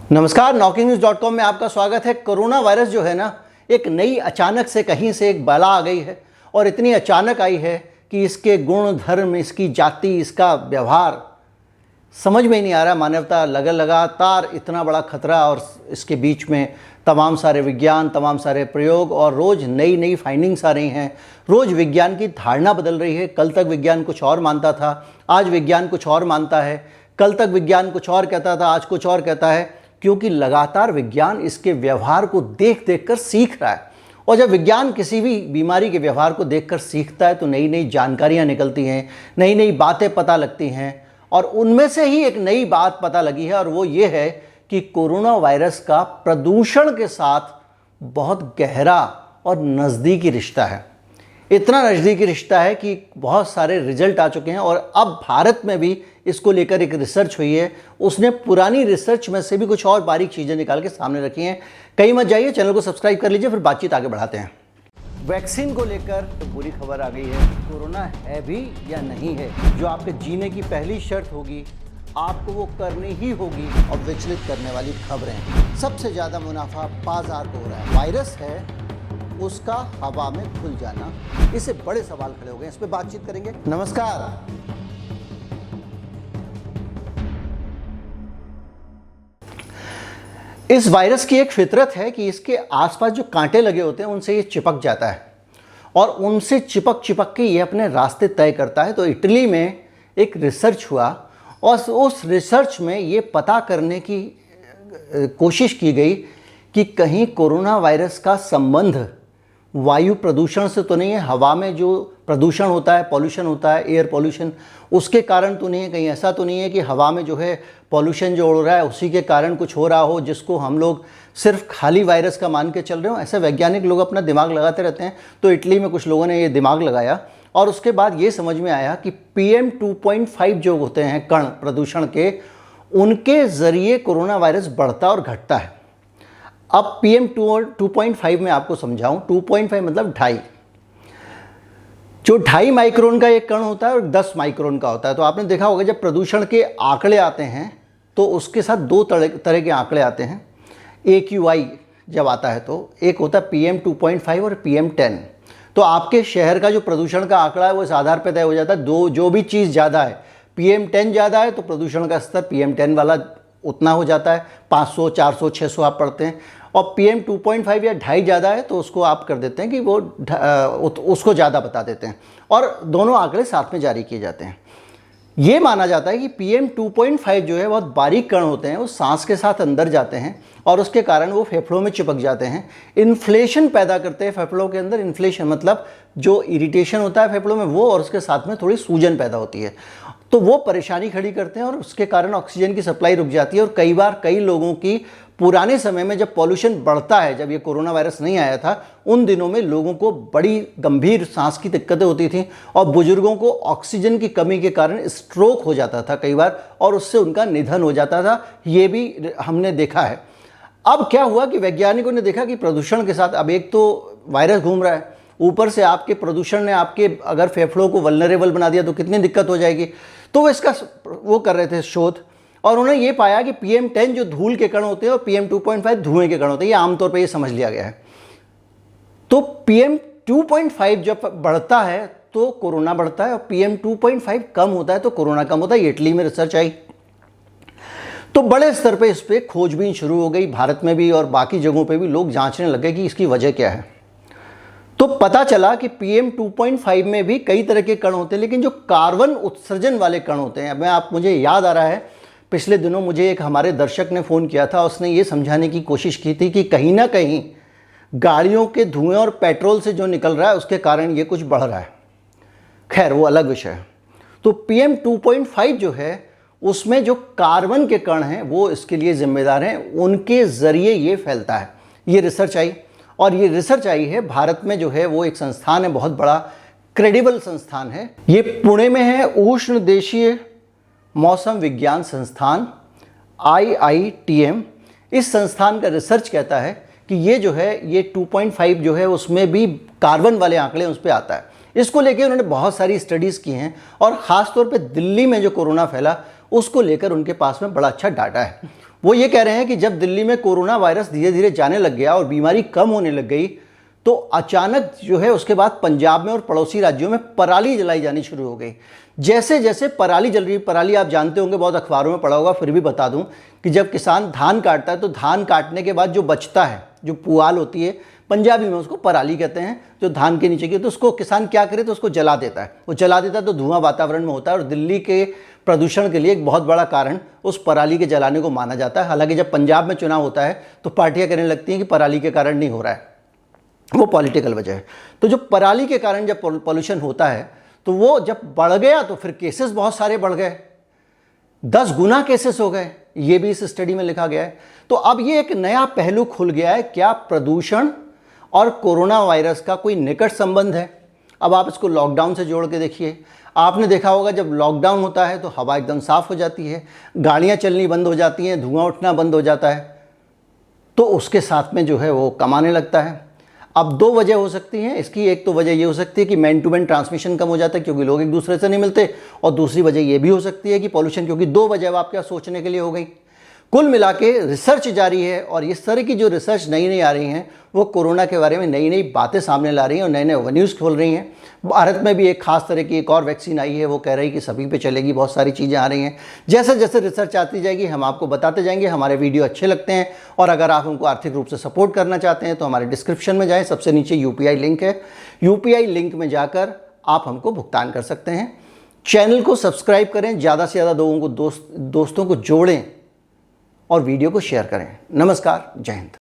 नमस्कार, NokingNews.com में आपका स्वागत है। कोरोना वायरस जो है ना, एक नई अचानक से कहीं से एक बला आ गई है और इतनी अचानक आई है कि इसके गुण धर्म, इसकी जाति, इसका व्यवहार समझ में ही नहीं आ रहा। मानवता लगातार इतना बड़ा खतरा और इसके बीच में तमाम सारे विज्ञान, तमाम सारे प्रयोग और रोज़ नई नई फाइंडिंग्स आ रही हैं। रोज़ विज्ञान की धारणा बदल रही है। कल तक विज्ञान कुछ और मानता था, आज विज्ञान कुछ और मानता है। कल तक विज्ञान कुछ और कहता था, आज कुछ और कहता है, क्योंकि लगातार विज्ञान इसके व्यवहार को देख देख कर सीख रहा है। और जब विज्ञान किसी भी बीमारी के व्यवहार को देखकर सीखता है तो नई नई जानकारियाँ निकलती हैं, नई नई बातें पता लगती हैं। और उनमें से ही एक नई बात पता लगी है और वो ये है कि कोरोना वायरस का प्रदूषण के साथ बहुत गहरा और नज़दीकी रिश्ता है। इतना नज़दीकी रिश्ता है कि बहुत सारे रिजल्ट आ चुके हैं और अब भारत में भी इसको लेकर एक रिसर्च हुई है। उसने पुरानी रिसर्च में से भी कुछ और बारीक चीज़ें निकाल के सामने रखी हैं। कहीं मत जाइए, चैनल को सब्सक्राइब कर लीजिए, फिर बातचीत आगे बढ़ाते हैं। वैक्सीन को लेकर तो बुरी खबर आ गई है। कोरोना है भी या नहीं है, जो आपके जीने की पहली शर्त होगी, आपको वो करनी ही होगी। और विचलित करने वाली खबरें, सबसे ज़्यादा मुनाफा बाजार को हो रहा है। वायरस है, उसका हवा में घुल जाना, इससे बड़े सवाल खड़े हो गए। इस पर बातचीत करेंगे। नमस्कार। इस वायरस की एक फितरत है कि इसके आसपास जो कांटे लगे होते हैं उनसे ये चिपक जाता है और उनसे चिपक के ये अपने रास्ते तय करता है। तो इटली में एक रिसर्च हुआ और उस रिसर्च में ये पता करने की कोशिश की गई कि कहीं कोरोना वायरस का संबंध वायु प्रदूषण से तो नहीं है, हवा में जो प्रदूषण होता है, पॉल्यूशन होता है, एयर पॉल्यूशन, उसके कारण तो नहीं है। कहीं ऐसा तो नहीं है कि हवा में जो है पॉल्यूशन जो उड़ रहा है उसी के कारण कुछ हो रहा हो, जिसको हम लोग सिर्फ खाली वायरस का मान के चल रहे हो। ऐसे वैज्ञानिक लोग अपना दिमाग लगाते रहते हैं। तो इटली में कुछ लोगों ने ये दिमाग लगाया और उसके बाद ये समझ में आया कि PM 2.5 जो होते हैं कण प्रदूषण के, उनके ज़रिए कोरोना वायरस बढ़ता और घटता है। अब PM 2.5 में आपको समझाऊं, 2.5 मतलब 2.5, जो 2.5 माइक्रोन का एक कण होता है और 10 माइक्रोन का होता है। तो आपने देखा होगा जब प्रदूषण के आंकड़े आते हैं तो उसके साथ दो तरह के आंकड़े आते हैं। AQI जब आता है तो एक होता है PM 2.5 और PM 10। तो आपके शहर का जो प्रदूषण का आंकड़ा है वो इस आधार पर तय हो जाता है, जो भी चीज़ ज़्यादा है, PM 10 ज़्यादा है तो प्रदूषण का स्तर PM 10 वाला उतना हो जाता है। 500, 400, 600 आप पढ़ते हैं। और PM 2.5 या 2.5 ज़्यादा है तो उसको आप कर देते हैं कि वो उसको ज़्यादा बता देते हैं और दोनों आंकड़े साथ में जारी किए जाते हैं। ये माना जाता है कि PM 2.5 जो है बहुत बारीक कण होते हैं, वो सांस के साथ अंदर जाते हैं और उसके कारण वो फेफड़ों में चिपक जाते हैं, इन्फ्लेशन पैदा करते हैं फेफड़ों के अंदर। इन्फ्लेशन मतलब जो इरिटेशन होता है फेफड़ों में वो, और उसके साथ में थोड़ी सूजन पैदा होती है। तो वो परेशानी खड़ी करते हैं और उसके कारण ऑक्सीजन की सप्लाई रुक जाती है। और कई बार कई लोगों की पुराने समय में जब पॉल्यूशन बढ़ता है, जब ये कोरोना वायरस नहीं आया था, उन दिनों में लोगों को बड़ी गंभीर सांस की दिक्कतें होती थी और बुजुर्गों को ऑक्सीजन की कमी के कारण स्ट्रोक हो जाता था कई बार और उससे उनका निधन हो जाता था। ये भी हमने देखा है। अब क्या हुआ कि वैज्ञानिकों ने देखा कि प्रदूषण के साथ अब एक तो वायरस घूम रहा है, ऊपर से आपके प्रदूषण ने आपके अगर फेफड़ों को वल्नरेबल बना दिया तो कितनी दिक्कत हो जाएगी। तो वो इसका वो कर रहे थे शोध और उन्होंने ये पाया कि PM 10 जो धूल के कण होते हैं और PM 2.5 धुएं के कण होते हैं। ये आमतौर पे ये समझ लिया गया है। तो PM 2.5 जब बढ़ता है तो कोरोना बढ़ता है और PM 2.5 कम होता है तो कोरोना कम होता है। ये इटली में रिसर्च आई तो बड़े स्तर पे इस पर खोजबीन शुरू हो गई। भारत में भी और बाकी जगहों पे भी लोग जांचने लगे कि इसकी वजह क्या है। तो पता चला कि PM 2.5 में भी कई तरह के कण होते हैं, लेकिन जो कार्बन उत्सर्जन वाले कण होते हैं, मुझे याद आ रहा है पिछले दिनों मुझे एक हमारे दर्शक ने फ़ोन किया था। उसने ये समझाने की कोशिश की थी कि कहीं ना कहीं गाड़ियों के धुएं और पेट्रोल से जो निकल रहा है उसके कारण ये कुछ बढ़ रहा है। खैर वो अलग विषय है। तो PM 2.5 जो है उसमें जो कार्बन के कण हैं वो इसके लिए जिम्मेदार हैं, उनके ज़रिए ये फैलता है। ये रिसर्च आई और ये रिसर्च आई है भारत में जो है वो एक संस्थान है, बहुत बड़ा क्रेडिबल संस्थान है। ये पुणे में है, उष्ण देशीय मौसम विज्ञान संस्थान IITM। इस संस्थान का रिसर्च कहता है कि ये जो है ये 2.5 जो है उसमें भी कार्बन वाले आंकड़े उस पर आता है। इसको लेके उन्होंने बहुत सारी स्टडीज़ की हैं और ख़ास तौर पे दिल्ली में जो कोरोना फैला उसको लेकर उनके पास में बड़ा अच्छा डाटा है। वो ये कह रहे हैं कि जब दिल्ली में कोरोना वायरस धीरे धीरे जाने लग गया और बीमारी कम होने लग गई, तो अचानक जो है उसके बाद पंजाब में और पड़ोसी राज्यों में पराली जलाई जानी शुरू हो गई। जैसे जैसे पराली जल रही, पराली आप जानते होंगे, बहुत अखबारों में पढ़ा होगा, फिर भी बता दूं कि जब किसान धान काटता है तो धान काटने के बाद जो बचता है, जो पुआल होती है, पंजाबी में उसको पराली कहते हैं, जो धान के नीचे की, तो उसको किसान क्या करे तो उसको जला देता है। वो जला देता है तो धुआं वातावरण में होता है और दिल्ली के प्रदूषण के लिए एक बहुत बड़ा कारण उस पराली के जलाने को माना जाता है। हालांकि जब पंजाब में चुनाव होता है तो पार्टियां कहने लगती हैं कि पराली के कारण नहीं हो रहा है, वो पॉलिटिकल वजह है। तो जो पराली के कारण जब पॉल्यूशन होता है तो वो जब बढ़ गया तो फिर केसेस बहुत सारे बढ़ गए, 10 गुना केसेस हो गए, ये भी इस स्टडी में लिखा गया है। तो अब ये एक नया पहलू खुल गया है, क्या प्रदूषण और कोरोना वायरस का कोई निकट संबंध है। अब आप इसको लॉकडाउन से जोड़ के देखिए। आपने देखा होगा जब लॉकडाउन होता है तो हवा एकदम साफ हो जाती है, गाड़ियां चलनी बंद हो जाती हैं, धुआं उठना बंद हो जाता है, तो उसके साथ में जो है वो कमाने लगता है। अब 2 वजह हो सकती हैं इसकी। एक तो वजह ये हो सकती है कि मैन टू मैन ट्रांसमिशन कम हो जाता है क्योंकि लोग एक दूसरे से नहीं मिलते, और दूसरी वजह ये भी हो सकती है कि पॉल्यूशन, क्योंकि 2 वजह आप क्या सोचने के लिए हो गई। कुल मिला के रिसर्च जारी है और इस तरह की जो रिसर्च नई नई आ रही हैं वो कोरोना के बारे में नई नई बातें सामने ला रही हैं और नए नए एवेन्यूज़ खोल रही हैं। भारत में भी एक खास तरह की एक और वैक्सीन आई है, वो कह रही है कि सभी पे चलेगी, बहुत सारी चीज़ें आ रही हैं। जैसे जैसे रिसर्च आती जाएगी हम आपको बताते जाएंगे। हमारे वीडियो अच्छे लगते हैं और अगर आप हमको आर्थिक रूप से सपोर्ट करना चाहते हैं तो हमारे डिस्क्रिप्शन में जाएँ, सबसे नीचे UPI लिंक है, UPI लिंक में जाकर आप हमको भुगतान कर सकते हैं। चैनल को सब्सक्राइब करें, ज़्यादा से ज़्यादा लोगों को दोस्तों को जोड़ें और वीडियो को शेयर करें। नमस्कार, जय हिंद।